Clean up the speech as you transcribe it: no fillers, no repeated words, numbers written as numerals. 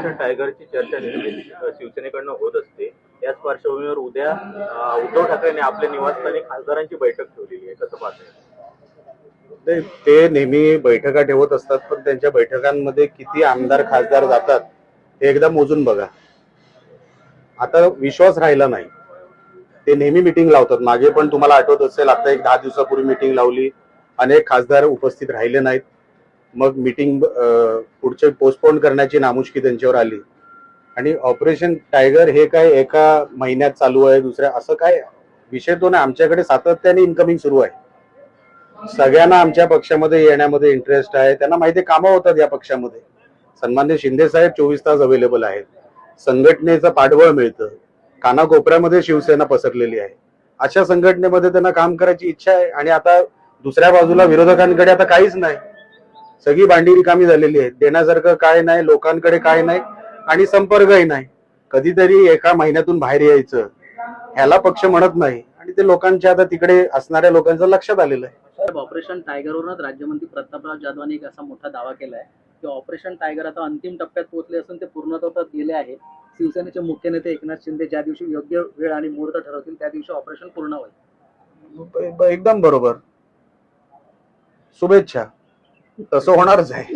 Operation टायगरची चर्चा नेहमीच शिवसेनेकडनं होत असते. याच पार्श्वभूमीवर उद्या उद्धव ठाकरेंनी आपल्या निवासस्थानी खासदारांची बैठक ठेवलेली आहे. कसं पाहताय? ते नेहमी बैठका ठेवत असतात, पण त्यांच्या बैठकांमध्ये किती आमदार खासदार जातात हे एकदा मोजून बघा. आता विश्वास राहिला नाही. ते नेहमी मिटिंग लावतात. मागे पण तुम्हाला आठवत असेल, आता एक 10 दिवसापूर्वी मिटिंग लावली, अनेक खासदार उपस्थित राहिले नाहीत. मग मिटिंग पुढचे पोस्टपोन करण्याची नामुष्की त्यांच्यावर आली. आणि ऑपरेशन टायगर हे काय एका महिन्यात चालू आहे, दुसऱ्या असं काय विषय तो नाही. आमच्याकडे सातत्याने इन्कमिंग सुरू आहे. सगळ्यांना आमच्या पक्षामध्ये येण्यामध्ये इंटरेस्ट आहे. त्यांना माहिती कामं होतात या पक्षामध्ये. सन्मान्य शिंदे साहेब 24 तास अवेलेबल आहेत. संघटनेचं पाठबळ मिळतं. कानाकोपऱ्यामध्ये शिवसेना पसरलेली आहे. अशा संघटनेमध्ये त्यांना काम करायची इच्छा आहे. आणि आता दुसऱ्या बाजूला विरोधकांकडे आता काहीच नाही. सगळी भांडी रिकामी झालेली आहे. देण्यासारखं काय नाही, लोकांकडे काय नाही आणि संपर्कही नाही. कधीतरी एका महिन्यातून बाहेर यायचं ह्याला पक्ष म्हणत नाही. आणि ते लोकांच्या आता तिकडे असणाऱ्या लोकांचं लक्षात आलेलं आहे. ऑपरेशन टायगरवरच राज्यमंत्री प्रतापराव जाधवांनी एक असा मोठा दावा केलाय की ऑपरेशन टायगर आता अंतिम टप्प्यात पोहोचले असून ते पूर्णत्वास गेले आहे. शिवसेनेचे मुख्य नेते एकनाथ शिंदे ज्या दिवशी योग्य वेळ आणि मुहूर्त ठरवतील त्या दिवशी ऑपरेशन पूर्ण होईल. एकदम बरोबर. शुभेच्छा. तसं होणारच आहे.